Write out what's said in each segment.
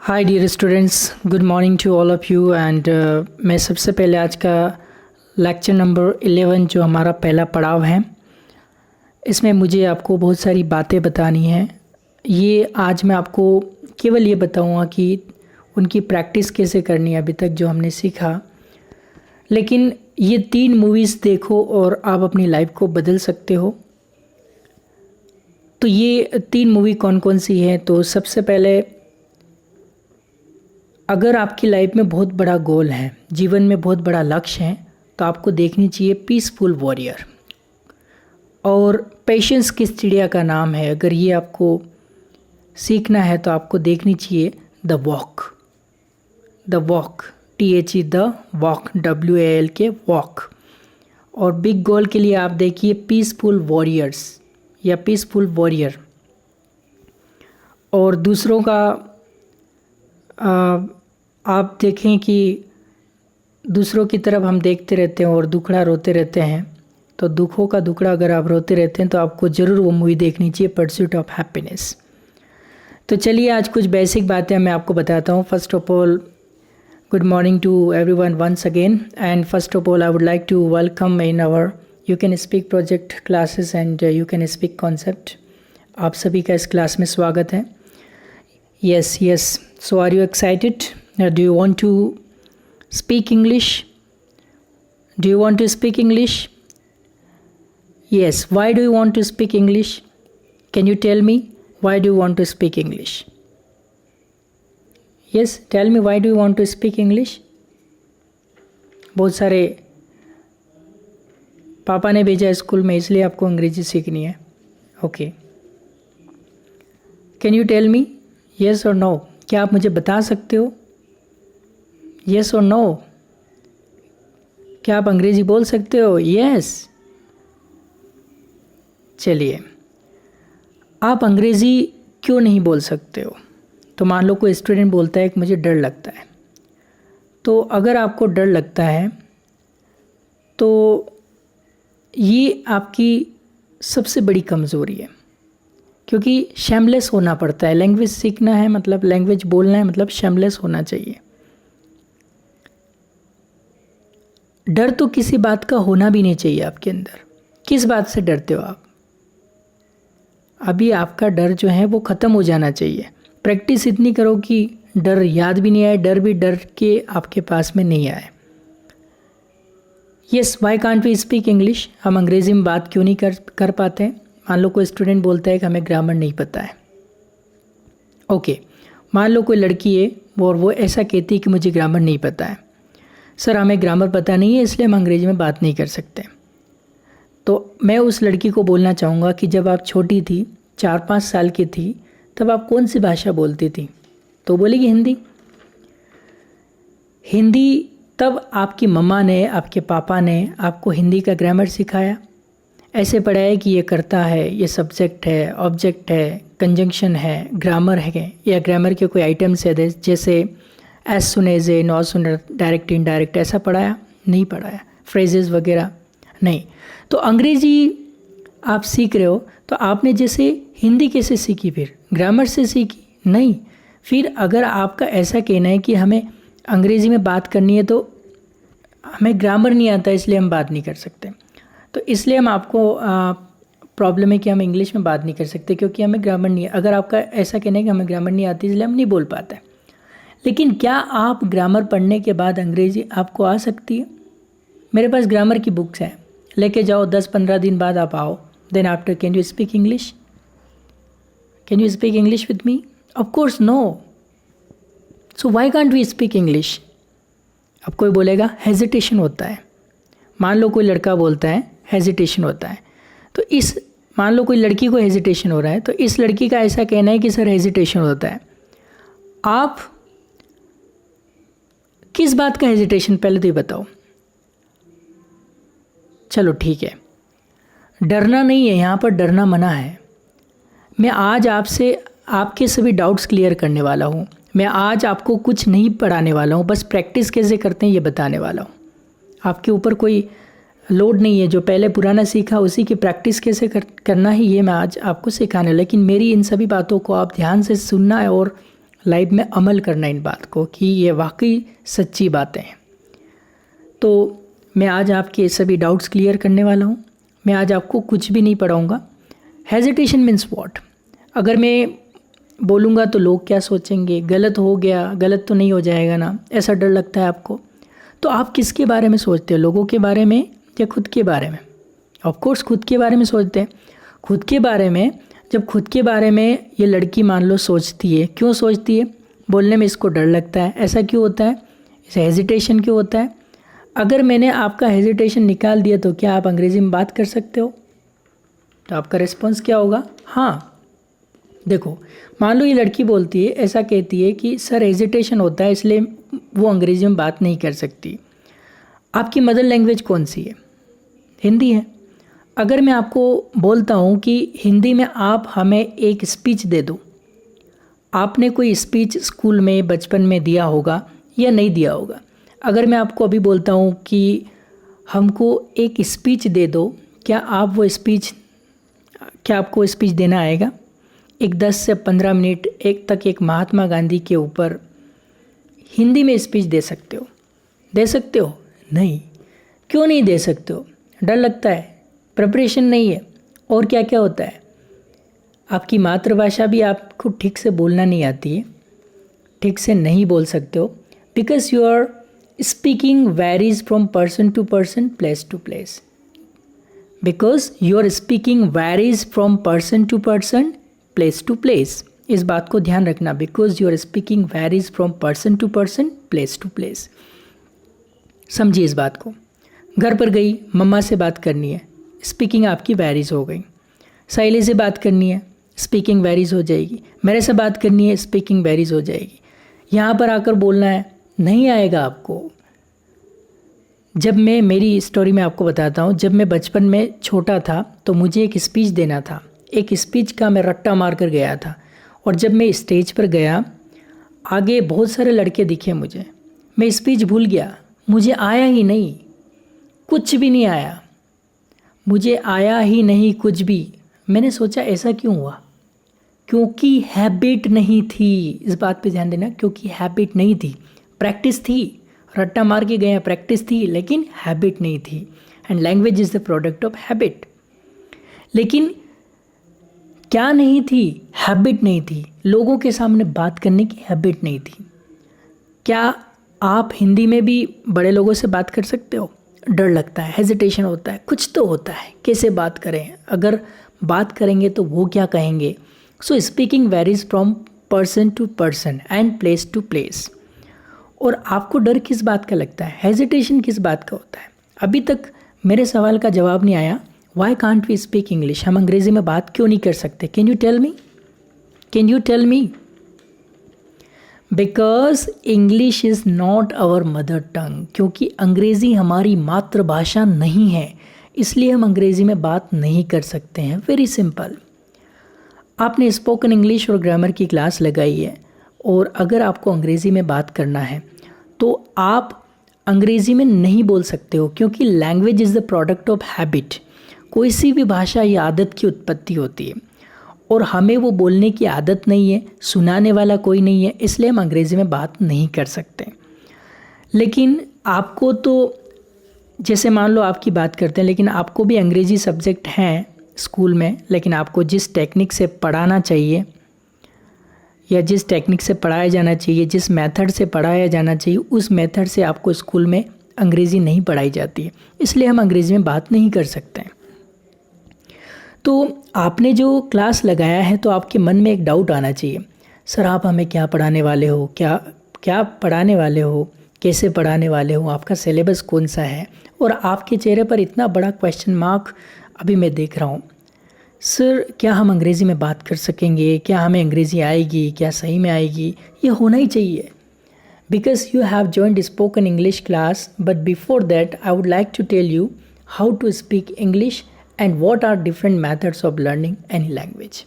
Hi dear students, good morning to all of you and मैं सबसे पहले आज का लेक्चर नंबर 11 जो हमारा पहला पड़ाव है, इसमें मुझे आपको बहुत सारी बातें बतानी हैं। ये आज मैं आपको केवल ये बताऊंगा कि उनकी प्रैक्टिस कैसे करनी है अभी तक जो हमने सीखा। लेकिन ये 3 मूवीज़ देखो और आप अपनी लाइफ को बदल सकते हो। तो ये 3 मूवी कौन कौन सी हैं? तो सबसे पहले, अगर आपकी लाइफ में बहुत बड़ा गोल है, जीवन में बहुत बड़ा लक्ष्य है, तो आपको देखनी चाहिए पीसफुल वॉरियर। और पेशेंस किस चिड़िया का नाम है, अगर ये आपको सीखना है तो आपको देखनी चाहिए the walk. THE the walk, WALK walk. और बिग गोल के लिए आप देखिए पीसफुल वॉरियर्स या पीसफुल वॉरियर। और दूसरों का आप देखें कि दूसरों की तरफ हम देखते रहते हैं और दुखड़ा रोते रहते हैं। तो दुखों का दुखड़ा अगर आप रोते रहते हैं तो आपको ज़रूर वो मूवी देखनी चाहिए, परस्यूट ऑफ हैप्पीनेस। तो चलिए आज कुछ बेसिक बातें मैं आपको बताता हूँ। First of all, good morning to everyone once again. And first of all I would like to welcome in our you can speak project classes and you can speak concept. आप सभी का इस class में स्वागत है। Yes. So are you excited? Do you want to speak English? Do you want to speak English? Yes. Why do you want to speak English? Can you tell me why do you want to speak English? Yes, tell me why do you want to speak English? बहुत सारे पापा ने भेजा school में इसलिए आपको अंग्रेजी सीखनी है। Okay, can you tell me yes और नो? क्या आप मुझे बता सकते हो येस और नो? क्या आप अंग्रेजी बोल सकते हो? यस। चलिए, आप अंग्रेजी क्यों नहीं बोल सकते हो? तो मान लो कोई स्टूडेंट बोलता है कि मुझे डर लगता है। तो अगर आपको डर लगता है तो ये आपकी सबसे बड़ी कमज़ोरी है, क्योंकि शेमलेस होना पड़ता है। लैंग्वेज सीखना है मतलब लैंग्वेज बोलना है मतलब शेमलेस होना चाहिए। डर तो किसी बात का होना भी नहीं चाहिए आपके अंदर। किस बात से डरते हो आप? अभी आपका डर जो है वो ख़त्म हो जाना चाहिए। प्रैक्टिस इतनी करो कि डर याद भी नहीं आए, डर भी डर के आपके पास में नहीं आए। Yes, why can't we speak English? हम अंग्रेज़ी में बात क्यों नहीं कर पाते हैं? मान लो कोई स्टूडेंट बोलता है कि हमें ग्रामर नहीं पता है। ओके, मान लो कोई लड़की है और वो ऐसा कहती है कि मुझे ग्रामर नहीं पता है। सर, हमें ग्रामर पता नहीं है इसलिए हम अंग्रेजी में बात नहीं कर सकते। तो मैं उस लड़की को बोलना चाहूँगा कि जब आप छोटी थी, 4-5 साल की थी, तब आप कौन सी भाषा बोलती थी? तो बोलेगी हिंदी। तब आपकी मम्मा ने, आपके पापा ने आपको हिंदी का ग्रामर सिखाया, ऐसे पढ़ाया कि ये करता है, ये सब्जेक्ट है, ऑब्जेक्ट है, कंजंक्शन है, ग्रामर है, या ग्रामर के कोई आइटम्स है जैसे as soon as a, not soon, direct indirect, ऐसा पढ़ाया? नहीं पढ़ाया। फ्रेजेस वगैरह नहीं। तो अंग्रेजी आप सीख रहे हो तो आपने जैसे हिंदी कैसे सीखी? फिर ग्रामर से सीखी? नहीं। फिर अगर आपका ऐसा कहना है कि हमें अंग्रेज़ी में बात करनी है तो हमें ग्रामर नहीं आता इसलिए हम बात नहीं कर सकते, तो इसलिए हम आपको प्रॉब्लम है कि हम इंग्लिश में बात नहीं कर सकते क्योंकि हमें ग्रामर नहीं है। अगर आपका ऐसा कहना है कि हमें ग्रामर नहीं आती इसलिए हम नहीं बोल पाते हैं। लेकिन क्या आप ग्रामर पढ़ने के बाद अंग्रेज़ी आपको आ सकती है? मेरे पास ग्रामर की बुक्स हैं, लेके जाओ, 10-15 दिन बाद आप आओ। Then after can you speak English? Can you speak English with me? Of course no. So why can't we speak English? अब कोई बोलेगा हेजिटेशन होता है। मान लो कोई लड़का बोलता है हेजिटेशन होता है, तो मान लो कोई लड़की को हेजिटेशन हो रहा है, तो इस लड़की का ऐसा कहना है कि सर हेजिटेशन होता है। आप किस बात का हेजिटेशन, पहले तो ये बताओ। चलो ठीक है, डरना नहीं है, यहाँ पर डरना मना है। मैं आज आपसे आपके सभी डाउट्स क्लियर करने वाला हूँ। मैं आज आपको कुछ नहीं पढ़ाने वाला हूँ, बस प्रैक्टिस कैसे करते हैं ये बताने वाला हूँ। आपके ऊपर कोई लोड नहीं है, जो पहले पुराना सीखा उसी की प्रैक्टिस कैसे करना है ये मैं आज आपको सिखाने। लेकिन मेरी इन सभी बातों को आप ध्यान से सुनना है और लाइफ में अमल करना इन बात को कि ये वाकई सच्ची बातें हैं। तो मैं आज आपके सभी डाउट्स क्लियर करने वाला हूँ। मैं आज आपको कुछ भी नहीं पढ़ाऊँगा। Hesitation means what? अगर मैं बोलूँगा तो लोग क्या सोचेंगे, गलत हो गया, गलत तो नहीं हो जाएगा ना, ऐसा डर लगता है आपको। तो आप किसके बारे में सोचते हो, लोगों के बारे में या खुद के बारे में? ऑफ कोर्स खुद के बारे में सोचते हैं। खुद के बारे में, जब खुद के बारे में ये लड़की मान लो सोचती है, क्यों सोचती है? बोलने में इसको डर लगता है। ऐसा क्यों होता है? इसे हेजिटेशन क्यों होता है? अगर मैंने आपका हेजिटेशन निकाल दिया तो क्या आप अंग्रेज़ी में बात कर सकते हो? तो आपका रिस्पॉन्स क्या होगा? हाँ। देखो, मान लो ये लड़की बोलती है, ऐसा कहती है कि सर हेजिटेशन होता है इसलिए वो अंग्रेज़ी में बात नहीं कर सकती। आपकी मदर लैंग्वेज कौन सी है? हिंदी है। अगर मैं आपको बोलता हूँ कि हिंदी में आप हमें एक स्पीच दे दो, आपने कोई स्पीच स्कूल में बचपन में दिया होगा या नहीं दिया होगा। अगर मैं आपको अभी बोलता हूँ कि हमको एक स्पीच दे दो, क्या आपको स्पीच देना आएगा? एक 10 से 15 मिनट एक महात्मा गांधी के ऊपर हिंदी में स्पीच दे सकते हो? दे सकते हो? नहीं। क्यों नहीं दे सकते हो? डर लगता है, प्रिपरेशन नहीं है, और क्या क्या होता है। आपकी मातृभाषा भी आपको ठीक से बोलना नहीं आती है, ठीक से नहीं बोल सकते हो, because your speaking varies from person to person, place to place. Because your speaking varies from person to person, place to place. इस बात को ध्यान रखना, because your speaking varies from person to person, place to place. समझिए इस बात को। घर पर गई, मम्मा से बात करनी है, स्पीकिंग आपकी वेरीज हो गई। सहेली से बात करनी है, स्पीकिंग वेरीज हो जाएगी। मेरे से बात करनी है, स्पीकिंग वेरीज हो जाएगी। यहाँ पर आकर बोलना है, नहीं आएगा आपको। जब मैं मेरी स्टोरी में आपको बताता हूँ, जब मैं बचपन में छोटा था तो मुझे एक स्पीच देना था। एक स्पीच का मैं रट्टा मार कर गया था, और जब मैं स्टेज पर गया, आगे बहुत सारे लड़के दिखे मुझे। मैं स्पीच भूल गया, मुझे आया ही नहीं, कुछ भी नहीं आया, मुझे आया ही नहीं कुछ भी। मैंने सोचा ऐसा क्यों हुआ? क्योंकि हैबिट नहीं थी। इस बात पे ध्यान देना, क्योंकि हैबिट नहीं थी। प्रैक्टिस थी, रट्टा मार के गया, प्रैक्टिस थी, लेकिन हैबिट नहीं थी। And language is the product of habit. लेकिन क्या नहीं थी? हैबिट नहीं थी। लोगों के सामने बात करने की हैबिट नहीं थी। क्या आप हिंदी में भी बड़े लोगों से बात कर सकते हो? डर लगता है, हेजिटेशन होता है, कुछ तो होता है, कैसे बात करें, अगर बात करेंगे तो वो क्या कहेंगे। So speaking varies from person to person and place to place. और आपको डर किस बात का लगता है, हेजिटेशन किस बात का होता है? अभी तक मेरे सवाल का जवाब नहीं आया। Why can't we speak English? हम अंग्रेज़ी में बात क्यों नहीं कर सकते? Can you tell me? Can you tell me? Because English is not our mother tongue. क्योंकि अंग्रेज़ी हमारी मातृभाषा नहीं है, इसलिए हम अंग्रेज़ी में बात नहीं कर सकते हैं। Very simple. आपने स्पोकन इंग्लिश और ग्रामर की क्लास लगाई है, और अगर आपको अंग्रेज़ी में बात करना है तो आप अंग्रेज़ी में नहीं बोल सकते हो, क्योंकि language is the product of habit. कोई सी भी भाषा या आदत की उत्पत्ति होती है, और हमें वो बोलने की आदत नहीं है, सुनाने वाला कोई नहीं है, इसलिए हम अंग्रेज़ी में बात नहीं कर सकते। लेकिन आपको तो, जैसे मान लो आपकी बात करते हैं, लेकिन आपको भी अंग्रेज़ी सब्जेक्ट हैं स्कूल में, लेकिन आपको जिस टेक्निक से पढ़ाना चाहिए या जिस टेक्निक से पढ़ाया जाना चाहिए, जिस मेथड से पढ़ाया जाना चाहिए, उस मेथड से आपको स्कूल में अंग्रेज़ी नहीं पढ़ाई जाती है, इसलिए हम अंग्रेज़ी में बात नहीं कर सकते हैं। तो आपने जो क्लास लगाया है, तो आपके मन में एक डाउट आना चाहिए, सर आप हमें क्या पढ़ाने वाले हो, क्या पढ़ाने वाले हो, कैसे पढ़ाने वाले हो, आपका सिलेबस कौन सा है। और आपके चेहरे पर इतना बड़ा क्वेश्चन मार्क अभी मैं देख रहा हूँ। सर क्या हम अंग्रेज़ी में बात कर सकेंगे, क्या हमें अंग्रेज़ी आएगी, क्या सही में आएगी? ये होना ही चाहिए, because you have joined spoken English class. But before that I would like to tell you how to speak English and what are different methods of learning any language.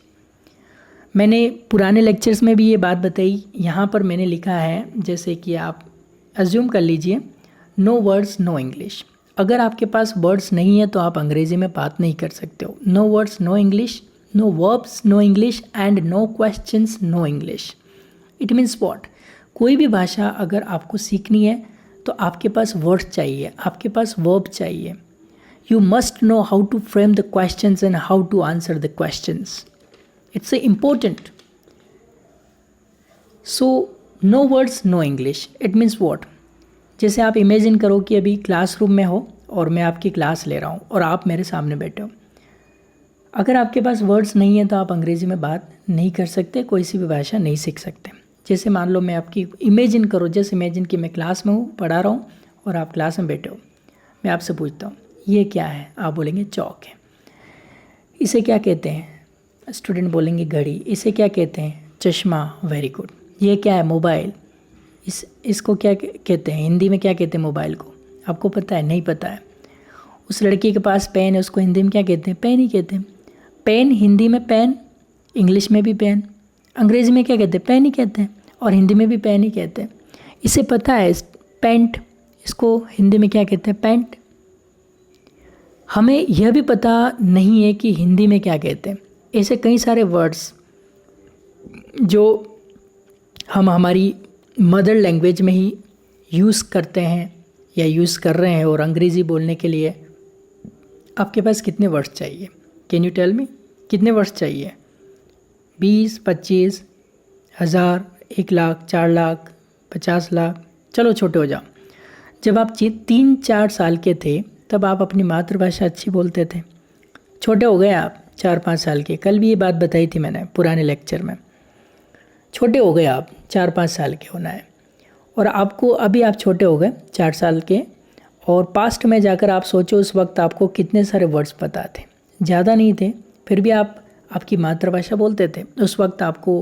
मैंने पुराने लेक्चर्स में भी ये बात बताई, यहाँ पर मैंने लिखा है, जैसे कि आप अज्यूम कर लीजिए, नो वर्ड्स नो इंग्लिश। अगर आपके पास वर्ड्स नहीं है तो आप अंग्रेज़ी में बात नहीं कर सकते हो। No words no English, no verbs no English, and no questions no English. It means what, कोई भी भाषा अगर आपको सीखनी है तो आपके पास वर्ड्स चाहिए, आपके पास वर्ब चाहिए. You must know how to frame the questions and how to answer the questions. It's important. So no words no English. It means what, जैसे आप इमेजिन करो कि अभी क्लासरूम में हो और मैं आपकी क्लास ले रहा हूँ और आप मेरे सामने बैठे हो. अगर आपके पास वर्ड्स नहीं है तो आप अंग्रेज़ी में बात नहीं कर सकते, कोई सी भी भाषा नहीं सीख सकते. जैसे मान लो मैं आपकी इमेजिन करो, जैसे इमेजिन कि मैं क्लास में हूँ, पढ़ा रहा हूँ और आप क्लास में बैठे हो. मैं आपसे पूछता हूँ ये क्या है, आप बोलेंगे चौक है. इसे क्या कहते हैं, स्टूडेंट बोलेंगे घड़ी. इसे क्या कहते हैं, चश्मा. Very good. ये क्या है, मोबाइल. इसको क्या कहते हैं, हिंदी में क्या कहते हैं मोबाइल को, आपको पता है, नहीं पता है. उस लड़की के पास पेन है, उसको हिंदी में क्या कहते हैं, पेन ही कहते हैं. पेन हिंदी में पेन, इंग्लिश में भी पेन, अंग्रेज़ी में क्या कहते हैं, पेन ही कहते हैं, और हिंदी में भी पेन ही कहते हैं. इसे पता है, पेंट, इसको हिंदी में क्या कहते हैं, पेंट. हमें यह भी पता नहीं है कि हिंदी में क्या कहते हैं. ऐसे कई सारे वर्ड्स जो हम हमारी मदर लैंग्वेज में ही यूज़ करते हैं या यूज़ कर रहे हैं, और अंग्रेज़ी बोलने के लिए आपके पास कितने वर्ड्स चाहिए, कैन यू टेल मी, कितने वर्ड्स चाहिए. 20, 25, 1000, 1 लाख, 4 लाख, 50 लाख. चलो छोटे हो जाओ. जब आप 3-4 साल के थे तब आप अपनी मातृभाषा अच्छी बोलते थे. छोटे हो गए आप 4-5 साल के, कल भी ये बात बताई थी मैंने पुराने लेक्चर में. छोटे हो गए आप, 4-5 साल के होना है, और आपको अभी आप छोटे हो गए 4 साल के, और पास्ट में जाकर आप सोचो उस वक्त आपको कितने सारे वर्ड्स पता थे. ज़्यादा नहीं थे, फिर भी आप आपकी मातृभाषा बोलते थे. उस वक्त आपको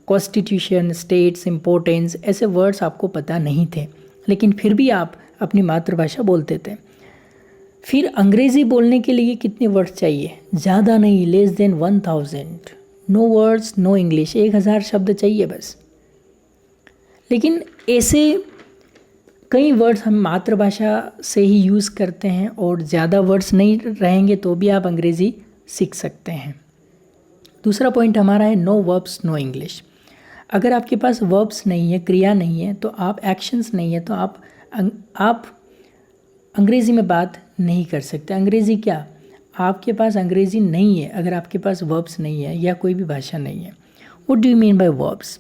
कॉन्स्टिट्यूशन, स्टेट्स, इम्पोर्टेंस, ऐसे वर्ड्स आपको पता नहीं थे, लेकिन फिर भी आप अपनी मातृभाषा बोलते थे. फिर अंग्रेज़ी बोलने के लिए कितने वर्ड्स चाहिए, ज़्यादा नहीं, less than 1000. No words no English, 1000 शब्द चाहिए बस. लेकिन ऐसे कई वर्ड्स हम मातृभाषा से ही यूज़ करते हैं, और ज़्यादा वर्ड्स नहीं रहेंगे तो भी आप अंग्रेज़ी सीख सकते हैं. दूसरा पॉइंट हमारा है नो वर्ब्स नो इंग्लिश. अगर आपके पास वर्ब्स नहीं है, क्रिया नहीं है, तो आप एक्शंस नहीं है, तो आप अंग्रेज़ी में बात नहीं कर सकते. अंग्रेज़ी क्या, आपके पास अंग्रेज़ी नहीं है अगर आपके पास वर्ब्स नहीं है या कोई भी भाषा नहीं है. What do you mean by verbs,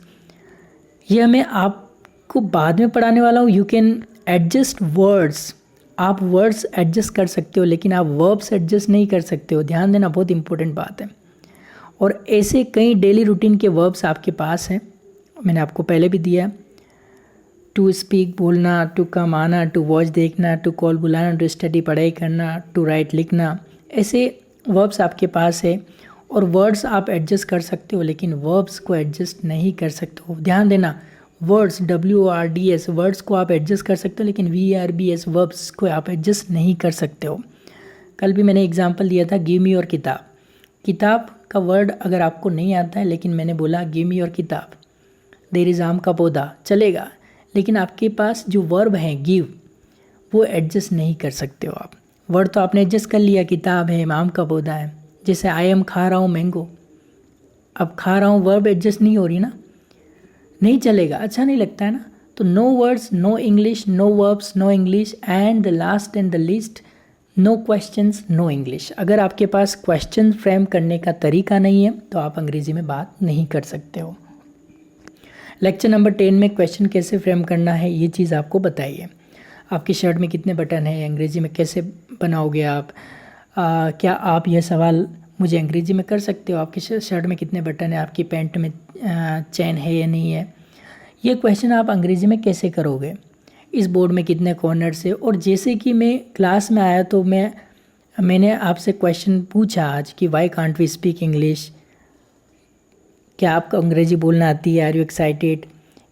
यह मैं आपको बाद में पढ़ाने वाला हूँ. यू कैन एडजस्ट वर्ड्स, आप वर्ड्स एडजस्ट कर सकते हो, लेकिन आप वर्ब्स एडजस्ट नहीं कर सकते हो. ध्यान देना, बहुत इंपॉर्टेंट बात है. और ऐसे कई डेली रूटीन के वर्ब्स आपके पास हैं, मैंने आपको पहले भी दिया. टू स्पीक बोलना, टू कम आना, टू वॉच देखना, टू कॉल बुलाना, टू स्टडी पढ़ाई करना, टू राइट लिखना, ऐसे वर्ब्स आपके पास है. और वर्ड्स आप एडजस्ट कर सकते हो, लेकिन वर्ब्स को एडजस्ट नहीं कर सकते हो. ध्यान देना, वर्ड्स WORDS वर्ड्स को आप एडजस्ट कर सकते हो, लेकिन VERBS वर्ब्स को आप एडजस्ट नहीं कर सकते हो. कल भी मैंने एग्जांपल दिया था, गिव मी और किताब. किताब का वर्ड अगर आपको नहीं आता है, लेकिन मैंने बोला गिव मी और किताब, देयर इज़ आम का पौधा, चलेगा. लेकिन आपके पास जो वर्ब है गिव, वो एडजस्ट नहीं कर सकते हो आप. वर्ड तो आपने एडजस्ट कर लिया, किताब है, आम का पौधा है. जैसे आई एम खा रहा हूँ मैंगो, अब खा रहा हूँ, वर्ब एडजस्ट नहीं हो रही ना, नहीं चलेगा, अच्छा नहीं लगता है ना. तो no words no English, no verbs no English, and the last and the least no questions no English. अगर आपके पास क्वेश्चन फ्रेम करने का तरीका नहीं है तो आप अंग्रेज़ी में बात नहीं कर सकते हो. लेक्चर नंबर 10 में क्वेश्चन कैसे फ्रेम करना है ये चीज़ आपको बताइए. आपकी शर्ट में कितने बटन हैं, अंग्रेज़ी में कैसे बनाओगे आप. क्या आप यह सवाल मुझे अंग्रेज़ी में कर सकते हो, आपकी शर्ट में कितने बटन है, आपकी पैंट में चैन है या नहीं है. ये क्वेश्चन आप अंग्रेज़ी में कैसे करोगे, इस बोर्ड में कितने कॉर्नर्स है. और जैसे कि मैं क्लास में आया तो मैंने आपसे क्वेश्चन पूछा आज कि why can't we speak English, क्या आपको अंग्रेज़ी बोलना आती है, आर यू एक्साइटेड.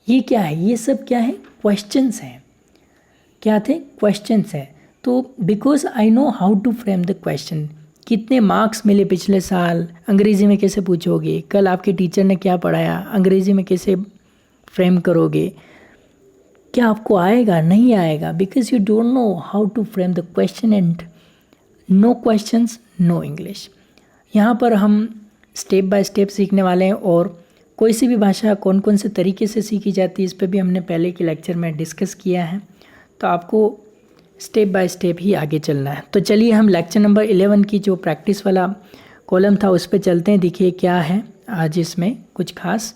ये क्या है, ये सब क्या है, क्वेश्चंस हैं. क्या थे, क्वेश्चंस हैं. तो because I know how to frame the question. कितने मार्क्स मिले पिछले साल, अंग्रेज़ी में कैसे पूछोगे, कल आपके टीचर ने क्या पढ़ाया, अंग्रेज़ी में कैसे फ्रेम करोगे, क्या आपको आएगा, नहीं आएगा. Because you don't know how to frame the question, and no questions no English. यहाँ पर हम स्टेप बाय स्टेप सीखने वाले हैं, और कोई सी भी भाषा कौन कौन से तरीके से सीखी जाती है, इस पर भी हमने पहले के लेक्चर में डिस्कस किया है। तो आपको स्टेप बाय स्टेप ही आगे चलना है। तो चलिए हम लेक्चर नंबर 11 की जो प्रैक्टिस वाला कॉलम था उस पर चलते हैं। देखिए क्या है आज इसमें कुछ खास।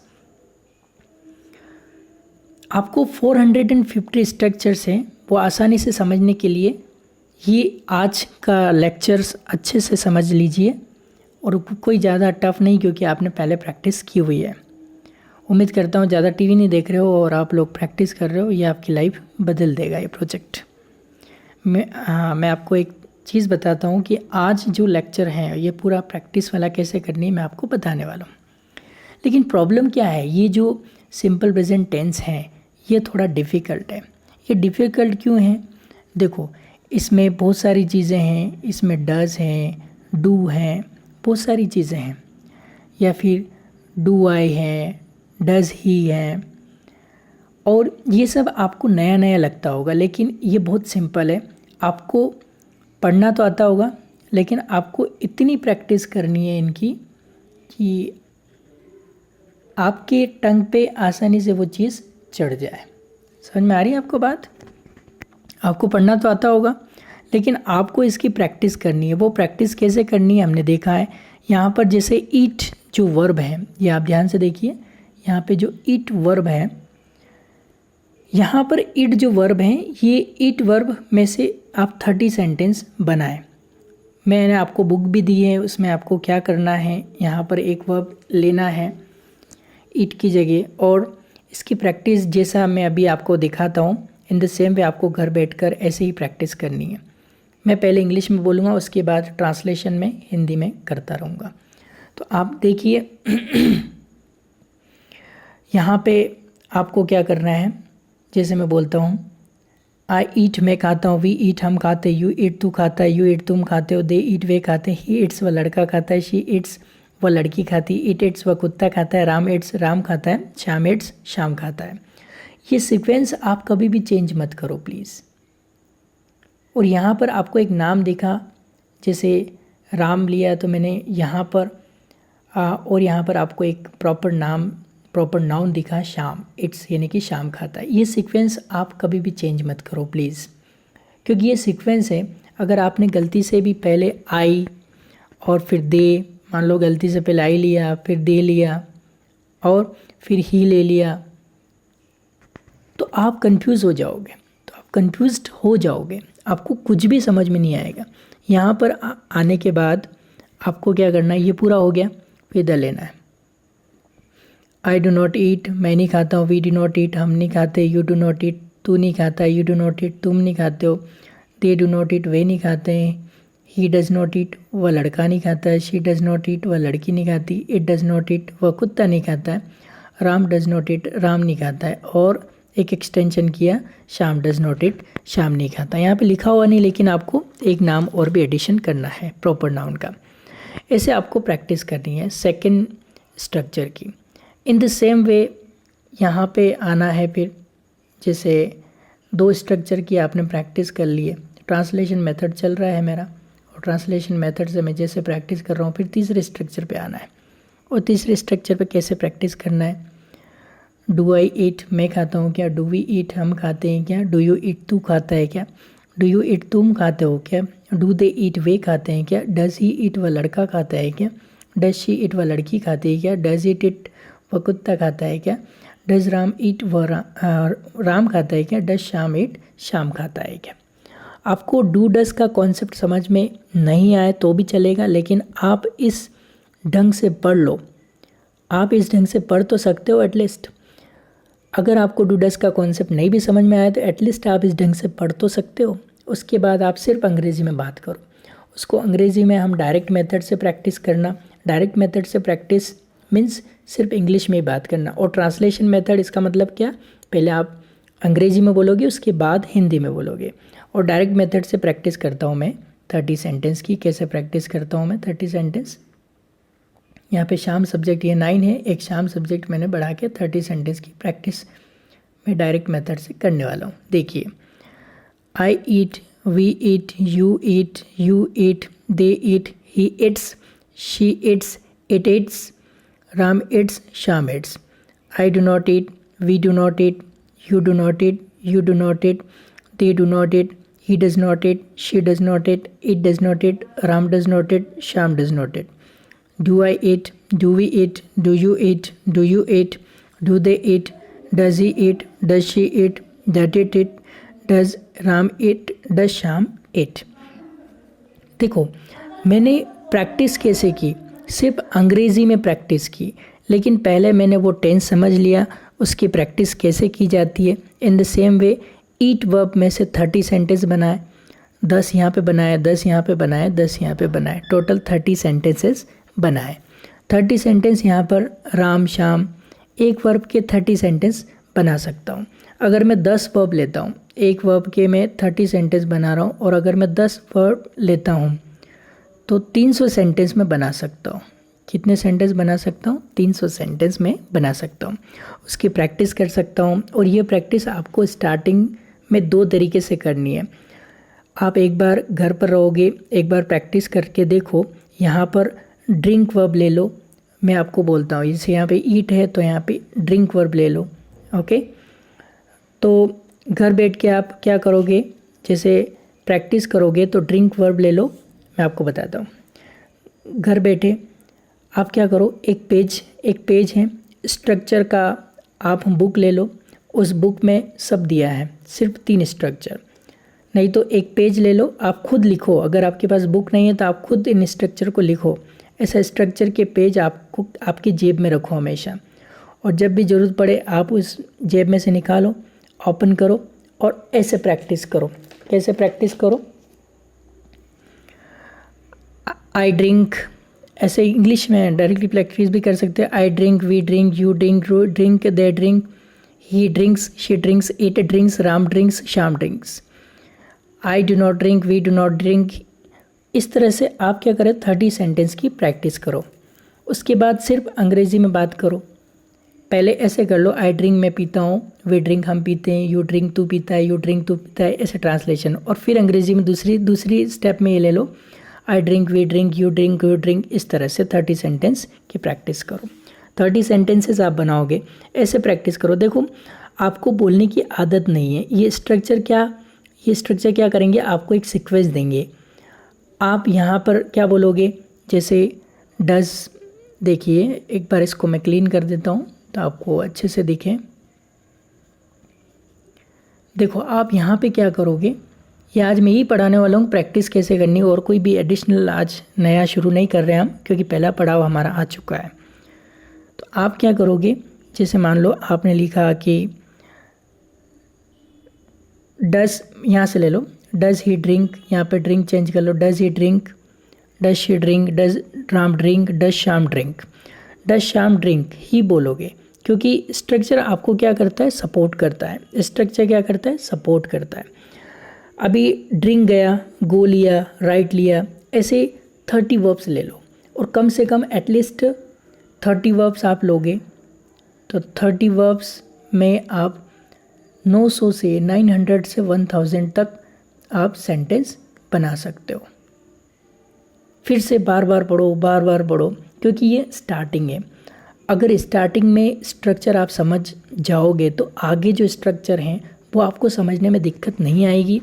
आपको 450 स्ट्रक्चर्स हैं, वो आसानी से समझने के लिए ये आज का लेक्चर्स अच्छे से समझ लीजिए, और कोई ज़्यादा टफ नहीं क्योंकि आपने पहले प्रैक्टिस की हुई है। उम्मीद करता हूँ ज़्यादा टीवी नहीं देख रहे हो और आप लोग प्रैक्टिस कर रहे हो, ये आपकी लाइफ बदल देगा ये प्रोजेक्ट। मैं आपको एक चीज़ बताता हूँ कि आज जो लेक्चर है ये पूरा प्रैक्टिस वाला कैसे करनी है मैं आपको बताने वाला हूँ। लेकिन प्रॉब्लम क्या है, ये जो सिंपल प्रेजेंट टेंस है ये थोड़ा डिफ़िकल्ट है। ये डिफ़िकल्ट क्यों है? देखो इसमें बहुत सारी चीज़ें हैं, इसमें डज हैं, डू हैं, बहुत सारी चीज़ें हैं, या फिर डू आई है, डज ही है, और ये सब आपको नया नया लगता होगा, लेकिन ये बहुत सिंपल है। आपको पढ़ना तो आता होगा, लेकिन आपको इतनी प्रैक्टिस करनी है इनकी कि आपके टंग पे आसानी से वो चीज़ चढ़ जाए। समझ में आ रही है आपको बात? आपको पढ़ना तो आता होगा, लेकिन आपको इसकी प्रैक्टिस करनी है। वो प्रैक्टिस कैसे करनी है हमने देखा है। यहाँ पर जैसे ईट जो वर्ब है, ये आप ध्यान से देखिए, यहाँ पे जो ईट वर्ब है, यहाँ पर ईट जो वर्ब है, ये ईट वर्ब में से आप 30 सेंटेंस बनाएं। मैंने आपको बुक भी दी है, उसमें आपको क्या करना है, यहाँ पर एक वर्ब लेना है ईट की जगह, और इसकी प्रैक्टिस जैसा मैं अभी आपको दिखाता हूँ इन द सेम वे आपको घर बैठकर ऐसे ही प्रैक्टिस करनी है। मैं पहले इंग्लिश में बोलूँगा, उसके बाद ट्रांसलेशन में हिंदी में करता रहूँगा। तो आप देखिए यहाँ पे आपको क्या करना है। जैसे मैं बोलता हूँ आई ईट मैं खाता हूँ, वी ईट हम खाते, यू ईट तू खाता है, यू ईट तुम खाते हो, दे ईट वे खाते, ही ईट्स वह लड़का खाता है, शी ईट्स वह लड़की खाती, इट ईट्स वह कुत्ता खाता है, राम ईट्स राम खाता है, श्याम ईट्स श्याम खाता है। ये सीक्वेंस आप कभी भी चेंज मत करो प्लीज़। और यहाँ पर आपको एक नाम दिखा, जैसे राम लिया तो मैंने यहाँ पर और यहाँ पर आपको एक प्रॉपर नाउन दिखा श्याम, इट्स यानी कि श्याम खाता है। ये सीक्वेंस आप कभी भी चेंज मत करो प्लीज़, क्योंकि ये सीक्वेंस है। अगर आपने गलती से भी पहले आई और फिर दे, मान लो गलती से पहले आई लिया, फिर दे लिया और फिर ही ले लिया, तो आप कंफ्यूज हो जाओगे। कंफ्यूज्ड हो जाओगे, आपको कुछ भी समझ में नहीं आएगा। यहाँ पर आने के बाद आपको क्या करना है, ये पूरा हो गया, फिर द लेना है। आई डू नॉट ईट, मैं नहीं खाता हूँ, वी डू नॉट ईट, हम नहीं खाते, यू डू नॉट ईट, तू नहीं खाता, यू डू नॉट ईट, तुम नहीं खाते हो, दे डू नॉट ईट, वे नहीं खाते हैं, ही डज़ नॉट ईट, वह लड़का नहीं खाता है, शी डज़ नॉट ईट, वह लड़की नहीं खाती, इट डज़ नॉट ईट, वह कुत्ता नहीं खाता है, Ram does not eat, Ram नहीं खाता है, और एक एक्सटेंशन किया Shyam does not eat, Shyam नहीं खाता। यहाँ पे लिखा हुआ नहीं, लेकिन आपको एक नाम और भी एडिशन करना है प्रॉपर नाउन का। ऐसे आपको प्रैक्टिस करनी है सेकंड स्ट्रक्चर की। इन द सेम वे यहाँ पे आना है। फिर जैसे 2 स्ट्रक्चर की आपने प्रैक्टिस कर ली है, ट्रांसलेशन मेथड चल रहा है मेरा, और ट्रांसलेशन मेथड से मैं जैसे प्रैक्टिस कर रहा हूँ, फिर तीसरे स्ट्रक्चर पे आना है। और तीसरे स्ट्रक्चर पे कैसे प्रैक्टिस करना है, डू आई ईट, मैं खाता हूँ क्या, डू वी ईट, हम खाते हैं क्या, डू यू ईट, तू खाता है क्या, डू यू ईट, तुम खाते हो क्या, डू दे ईट, वे खाते हैं क्या, डज ही ईट, वह लड़का खाता है क्या, डज शी ईट, वह लड़की खाती है क्या, डज इट इट, वह कुत्ता खाता है क्या, डज राम ईट, वह राम खाता है क्या, डज श्याम ईट, श्याम खाता है क्या। आपको डू डज का कॉन्सेप्ट समझ में नहीं आए तो भी चलेगा, लेकिन आप इस ढंग से पढ़ लो। आप इस ढंग से पढ़ तो सकते हो एटलीस्ट। अगर आपको डू डज का कॉन्सेप्ट नहीं भी समझ में आया तो एटलीस्ट आप इस ढंग से पढ़ तो सकते हो। उसके बाद आप सिर्फ अंग्रेज़ी में बात करो। उसको अंग्रेज़ी में हम डायरेक्ट मेथड से प्रैक्टिस करना। डायरेक्ट मेथड से प्रैक्टिस मीन्स सिर्फ इंग्लिश में ही बात करना। और ट्रांसलेशन मेथड, इसका मतलब क्या, पहले आप अंग्रेज़ी में बोलोगे, उसके बाद हिंदी में बोलोगे। और डायरेक्ट मेथड से प्रैक्टिस करता हूँ मैं 30 सेंटेंस की। कैसे प्रैक्टिस करता हूँ मैं 30 सेंटेंस, यहाँ पे शाम सब्जेक्ट ये 9 है, एक शाम सब्जेक्ट मैंने बढ़ा के 30 सेंटेंस की प्रैक्टिस मैं डायरेक्ट मेथड से करने वाला हूँ। देखिए, I eat, we eat, you eat, they eat, he eats, she eats, it eats, Ram eats, Sham eats. I do not eat, we do not eat, you do not eat, you do not eat, they do not eat, he does not eat, she does not eat, it does not eat, Ram does not eat, Sham does not eat. Do I eat? Do we eat? Do you eat? Do you eat? Do they eat? Does he eat? Does she eat? Does it eat? Does Ram eat? Does Sham eat? देखो, मैंने practice कैसे की, सिर्फ अंग्रेज़ी में practice की, लेकिन पहले मैंने वो टेंस समझ लिया, उसकी प्रैक्टिस कैसे की जाती है। In the same way eat verb में से 30 सेंटेंस बनाए, 10 यहाँ पे बनाए, 10 यहाँ पे बनाए, 10 यहाँ पे बनाए, टोटल 30 सेंटेंसेस बनाए। 30 सेंटेंस यहाँ पर राम शाम एक वर्ब के 30 सेंटेंस बना सकता हूँ। अगर मैं 10 वर्ब लेता हूँ, एक वर्ब के मैं 30 सेंटेंस बना रहा हूँ, और अगर मैं 10 वर्ब लेता हूँ तो 300 सेंटेंस में बना सकता हूँ। कितने सेंटेंस बना सकता हूँ? 300 सेंटेंस में बना सकता हूँ। उसकी प्रैक्टिस कर सकता हूँ, और ये प्रैक्टिस आपको स्टार्टिंग में 2 तरीके से करनी है। आप एक बार घर पर रहोगे, एक बार प्रैक्टिस करके देखो। यहाँ पर ड्रिंक वर्ब ले लो, मैं आपको बोलता हूँ, जैसे यहाँ पे ईट है तो यहाँ पे ड्रिंक वर्ब ले लो। ओके, तो घर बैठ के आप क्या करोगे, जैसे प्रैक्टिस करोगे तो ड्रिंक वर्ब ले लो। मैं आपको बताता हूँ। घर बैठे आप क्या करो, एक पेज है स्ट्रक्चर का, आप बुक ले लो, उस बुक में सब दिया है, सिर्फ 3 स्ट्रक्चर। नहीं तो एक पेज ले लो, आप खुद लिखो। अगर आपके पास बुक नहीं है तो आप खुद इन स्ट्रक्चर को लिखो। ऐसा स्ट्रक्चर के पेज आपको आपकी जेब में रखो हमेशा, और जब भी ज़रूरत पड़े आप उस जेब में से निकालो, ओपन करो और ऐसे प्रैक्टिस करो। कैसे प्रैक्टिस करो? आई ड्रिंक, ऐसे इंग्लिश में डायरेक्टली प्रैक्टिस भी कर सकते हैं। I drink, we drink, you drink, you drink, they drink, he drinks, she drinks, it drinks, Ram drinks, Sham drinks. I do not drink, we do not drink. इस तरह से आप क्या करें, 30 सेंटेंस की प्रैक्टिस करो। उसके बाद सिर्फ अंग्रेज़ी में बात करो। पहले ऐसे कर लो, आई ड्रिंक मैं पीता हूँ, वी ड्रिंक हम पीते हैं, यू ड्रिंक तू पीता है, यू ड्रिंक तू पीता है, ऐसे ट्रांसलेशन। और फिर अंग्रेज़ी में दूसरी स्टेप में ये ले लो, I drink, we drink, you drink, you drink. इस तरह से 30 सेंटेंस की प्रैक्टिस करो। 30 सेंटेंसेस आप बनाओगे, ऐसे प्रैक्टिस करो। देखो, आपको बोलने की आदत नहीं है। ये स्ट्रक्चर क्या करेंगे, आपको एक सीक्वेंस देंगे। आप यहाँ पर क्या बोलोगे, जैसे डज, देखिए एक बार इसको मैं क्लीन कर देता हूँ तो आपको अच्छे से दिखे। देखो, आप यहाँ पे क्या करोगे, ये आज मैं ही पढ़ाने वाला हूँ प्रैक्टिस कैसे करनी, और कोई भी एडिशनल आज नया शुरू नहीं कर रहे हैं हम, क्योंकि पहला पड़ाव हमारा आ चुका है। तो आप क्या करोगे, जैसे मान लो आपने लिखा कि डज, यहाँ से ले लो, डज ही ड्रिंक, यहाँ पे ड्रिंक चेंज कर लो, does he drink, does she drink, does Ram drink, does Sham drink. Does Sham drink ही बोलोगे, क्योंकि स्ट्रक्चर आपको क्या करता है, सपोर्ट करता है। स्ट्रक्चर क्या करता है, सपोर्ट करता है। अभी ड्रिंक गया, गो लिया, राइट लिया, ऐसे 30 वर्ब्स ले लो, और कम से कम एटलीस्ट 30 वर्ब्स आप लोगे तो 30 वर्ब्स में आप 900 से 900 से 1000 तक आप सेंटेंस बना सकते हो। फिर से बार बार पढ़ो, क्योंकि ये स्टार्टिंग है। अगर स्टार्टिंग में स्ट्रक्चर आप समझ जाओगे तो आगे जो स्ट्रक्चर हैं वो आपको समझने में दिक्कत नहीं आएगी।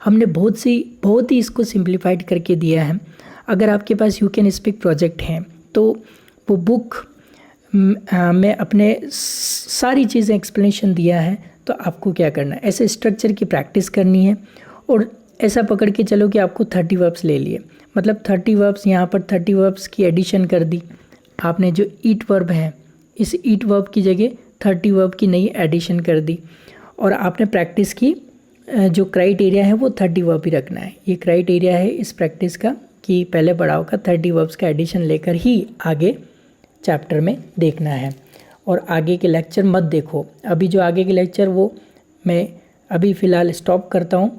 हमने बहुत ही इसको सिंप्लीफाइड करके दिया है। अगर आपके पास यू कैन स्पीक प्रोजेक्ट है तो वो बुक में अपने सारी चीज़ें एक्सप्लेनेशन दिया है। तो आपको क्या करना है, ऐसे स्ट्रक्चर की प्रैक्टिस करनी है, और ऐसा पकड़ के चलो कि आपको 30 वर्ब्स ले लिए, मतलब 30 वर्ब्स, यहाँ पर 30 वर्ब्स की एडिशन कर दी आपने। जो ईट वर्ब है, इस ईट वर्ब की जगह 30 वर्ब की नई एडिशन कर दी, और आपने प्रैक्टिस की। जो क्राइटेरिया है वो 30 वर्ब ही रखना है। ये क्राइटेरिया है इस प्रैक्टिस का कि पहले पड़ाव का 30 वर्ब्स का एडिशन लेकर ही आगे चैप्टर में देखना है, और आगे के लेक्चर मत देखो। अभी जो आगे के लेक्चर वो मैं अभी फ़िलहाल स्टॉप करता हूँ,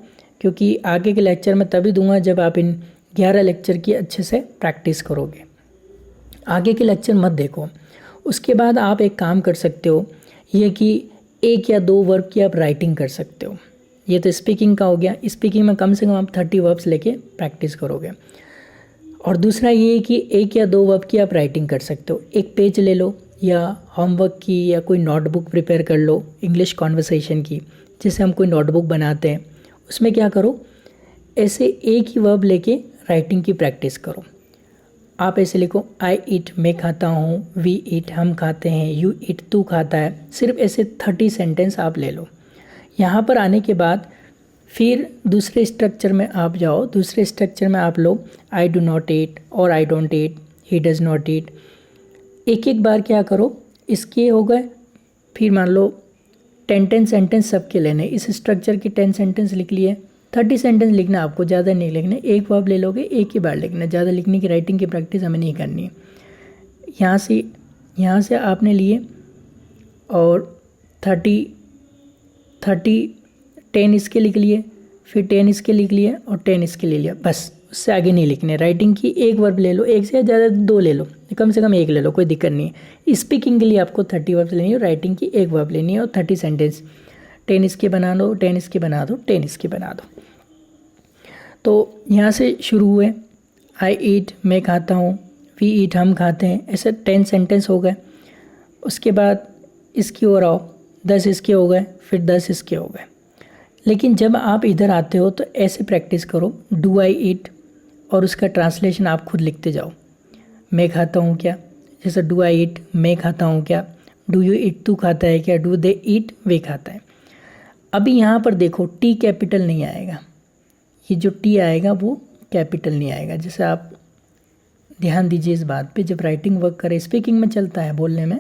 क्योंकि आगे के लेक्चर मैं तभी दूंगा जब आप इन 11 लेक्चर की अच्छे से प्रैक्टिस करोगे। आगे के लेक्चर मत देखो। उसके बाद आप एक काम कर सकते हो, ये कि 1 या 2 वर्ब की आप राइटिंग कर सकते हो। ये तो स्पीकिंग का हो गया। स्पीकिंग में कम से कम आप 30 वर्ब्स लेके प्रैक्टिस करोगे। और दूसरा ये है कि 1 या 2 वर्ब की आप राइटिंग कर सकते हो। एक पेज ले लो या होमवर्क की या कोई नोटबुक प्रिपेयर कर लो इंग्लिश कॉन्वर्सेशन की, जैसे हम कोई नोटबुक बनाते हैं, उसमें क्या करो, ऐसे एक ही वर्ब लेके राइटिंग की प्रैक्टिस करो। आप ऐसे लिखो, आई ईट मैं खाता हूँ, वी ईट हम खाते हैं, यू ईट तू खाता है। सिर्फ ऐसे 30 सेंटेंस आप ले लो। यहाँ पर आने के बाद फिर दूसरे स्ट्रक्चर में आप जाओ। दूसरे स्ट्रक्चर में आप लो आई डू नॉट ईट और I don't eat, he does not eat. एक एक बार क्या करो, इसके हो गए, फिर मान लो 10 सेंटेंस सबके लेने। इस स्ट्रक्चर की 10 सेंटेंस लिख लिए। 30 सेंटेंस लिखना आपको, ज़्यादा नहीं लिखना। एक वर्ब ले लोगे, एक ही बार लिखना। ज़्यादा लिखने की राइटिंग की प्रैक्टिस हमें नहीं करनी है। यहाँ से आपने लिए और 10 इसके लिख लिए, फिर 10 इसके लिख लिए और 10 इसके ले लिया, बस। उससे आगे नहीं लिखने। राइटिंग की एक वर्ब ले लो, एक से ज़्यादा 2 ले लो, कम से कम एक ले लो, कोई दिक्कत नहीं है। स्पीकिंग के लिए आपको 30 वर्ब लेनी है, राइटिंग की एक वर्ब लेनी है और 30 सेंटेंस। 10 इसके बना दो, 10 इसके बना दो, 10 इसके बना दो। तो यहाँ से शुरू हुए, आई ईट मैं खाता हूँ, वी ईट हम खाते हैं, ऐसे 10 सेंटेंस हो गए। उसके बाद इसकी ओर आओ, 10 इसके हो गए, फिर 10 इसके हो गए। लेकिन जब आप इधर आते हो तो ऐसे प्रैक्टिस करो, डू आई ईट, और उसका ट्रांसलेशन आप खुद लिखते जाओ। मैं खाता हूँ क्या, जैसे डू आई ईट मैं खाता हूँ क्या, डू यू ईट तू खाता है क्या, डू दे ईट वे खाता है। अभी यहाँ पर देखो टी कैपिटल नहीं आएगा, ये जो टी आएगा वो कैपिटल नहीं आएगा। जैसे आप ध्यान दीजिए इस बात पे, जब राइटिंग वर्क करें, स्पीकिंग में चलता है, बोलने में,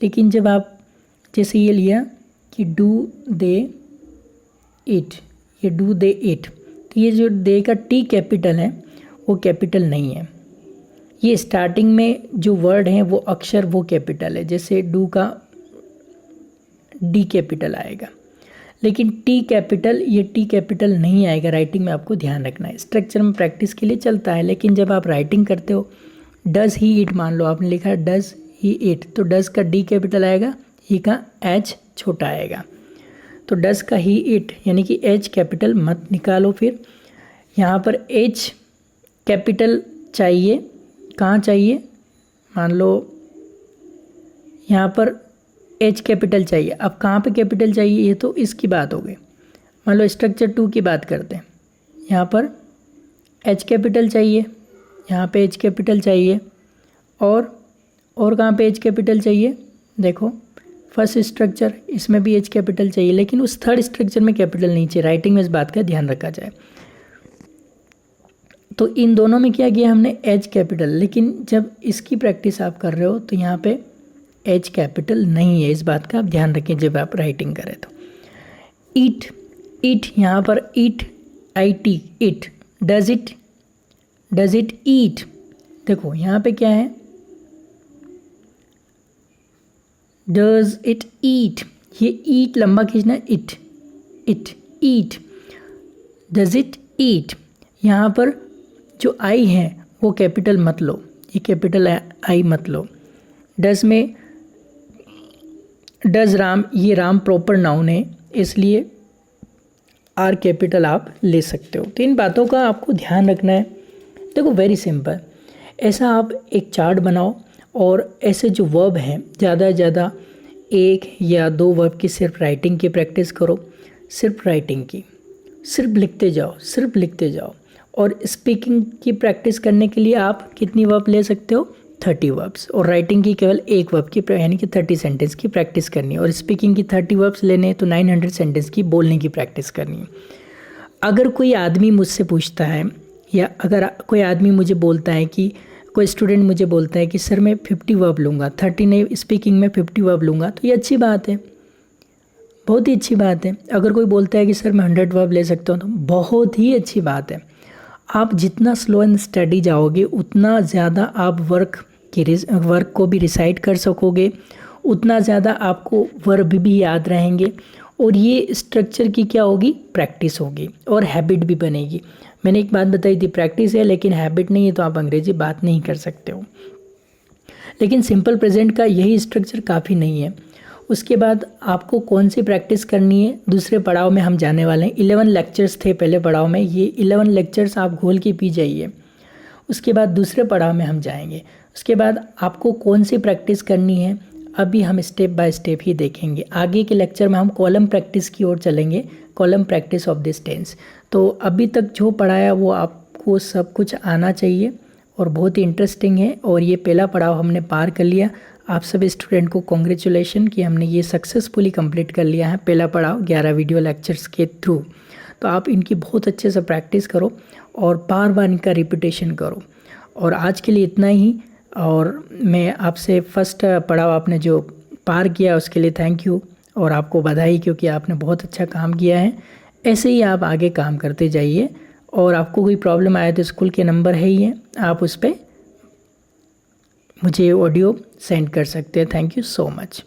लेकिन जब आप जैसे ये लिया कि डू दे ईट, ये डू दे ईट, तो ये जो दे का टी कैपिटल है वो कैपिटल नहीं है। ये स्टार्टिंग में जो वर्ड है वो अक्षर वो कैपिटल है, जैसे डू का डी कैपिटल आएगा, लेकिन टी कैपिटल, ये टी कैपिटल नहीं आएगा। राइटिंग में आपको ध्यान रखना है। स्ट्रक्चर में प्रैक्टिस के लिए चलता है, लेकिन जब आप राइटिंग करते हो, डज ही ईट मान लो आपने लिखा है डज ही ईट, तो डज का डी कैपिटल आएगा, ही का एच छोटा आएगा। तो डज का ही ईट यानी कि एच कैपिटल मत निकालो। फिर यहाँ पर एच कैपिटल चाहिए, कहाँ चाहिए, मान लो यहाँ पर एच कैपिटल चाहिए। अब कहाँ पे कैपिटल चाहिए, ये तो इसकी बात हो गई। मान लो स्ट्रक्चर 2 की बात करते हैं, यहाँ पर एच कैपिटल चाहिए, यहाँ पे एच कैपिटल चाहिए, और कहाँ पे एच कैपिटल चाहिए, देखो फर्स्ट स्ट्रक्चर, इसमें भी एच कैपिटल चाहिए, लेकिन उस थर्ड स्ट्रक्चर में कैपिटल नहीं चाहिए। राइटिंग में इस बात का ध्यान रखा जाए। तो इन दोनों में क्या किया हमने, एच कैपिटल, लेकिन जब इसकी प्रैक्टिस आप कर रहे हो तो यहाँ पे एच कैपिटल नहीं है। इस बात का आप ध्यान रखें जब आप राइटिंग करें तो। ईट, ईट यहाँ पर eat, I T, eat. Does it eat, देखो यहाँ पे क्या है, डज इट ईट, ये ईट लंबा खींचना, इट ईट। डज इट ईट, यहाँ पर जो आई है वो कैपिटल मत लो, ये कैपिटल आई मत लो। डज में डज राम, ये राम प्रॉपर नाउन है, इसलिए आर कैपिटल आप ले सकते हो। तो इन बातों का आपको ध्यान रखना है। देखो वेरी सिंपल, ऐसा आप एक चार्ट बनाओ और ऐसे जो वर्ब हैं ज़्यादा से ज़्यादा 1 या 2 वर्ब की सिर्फ राइटिंग की प्रैक्टिस करो। सिर्फ राइटिंग की, सिर्फ लिखते जाओ। और स्पीकिंग की प्रैक्टिस करने के लिए आप कितनी वर्ब ले सकते हो, 30 वर्ब्स। और राइटिंग की केवल एक वर्ब की यानी कि 30 सेंटेंस की प्रैक्टिस करनी है। और स्पीकिंग की 30 वर्ब्स लेने तो 900 सेंटेंस की बोलने की प्रैक्टिस करनी है। अगर कोई आदमी मुझसे पूछता है, या अगर कोई आदमी मुझे बोलता है कि कोई स्टूडेंट मुझे बोलता है कि सर मैं 50 वर्ब लूँगा, 30 नहीं, स्पीकिंग में 50 वर्ब लूँगा, तो ये अच्छी बात है, बहुत ही अच्छी बात है। अगर कोई बोलता है कि सर मैं 100 वर्ब ले सकता हूँ, तो बहुत ही अच्छी बात है। आप जितना स्लो एंड स्टडी जाओगे उतना ज़्यादा आप वर्क को भी रिसाइट कर सकोगे, उतना ज़्यादा आपको वर्ब भी याद रहेंगे, और ये स्ट्रक्चर की क्या होगी, प्रैक्टिस होगी और हैबिट भी बनेगी। मैंने एक बात बताई थी, प्रैक्टिस है लेकिन हैबिट नहीं है, तो आप अंग्रेजी बात नहीं कर सकते हो। लेकिन सिंपल प्रेजेंट का यही स्ट्रक्चर काफ़ी नहीं है। उसके बाद आपको कौन सी प्रैक्टिस करनी है, दूसरे पड़ाव में हम जाने वाले हैं। 11 लेक्चर्स थे पहले पड़ाव में, ये 11 लेक्चर्स आप घोल के पी जाइए। उसके बाद दूसरे पड़ाव में हम जाएंगे। उसके बाद आपको कौन सी प्रैक्टिस करनी है अभी हम स्टेप बाय स्टेप ही देखेंगे। आगे के लेक्चर में हम कॉलम प्रैक्टिस की ओर चलेंगे, column practice of this tense. तो अभी तक जो पढ़ाया वो आपको सब कुछ आना चाहिए और बहुत ही इंटरेस्टिंग है। और ये पहला पड़ाव हमने पार कर लिया। आप सभी स्टूडेंट को कॉन्ग्रेचुलेशन कि हमने ये सक्सेसफुली कंप्लीट कर लिया है पहला पड़ाव 11 वीडियो लेक्चर्स के थ्रू। तो आप इनकी बहुत अच्छे से प्रैक्टिस करो और बार बार इनका रिपीटेशन करो। और आज के लिए इतना ही। और मैं आपसे फर्स्ट पड़ाव आपने जो पार किया उसके लिए थैंक यू और आपको बधाई, क्योंकि आपने बहुत अच्छा काम किया है। ऐसे ही आप आगे काम करते जाइए और आपको कोई प्रॉब्लम आए तो स्कूल के नंबर है ही है, आप उस पर मुझे ऑडियो सेंड कर सकते हैं। Thank you so much.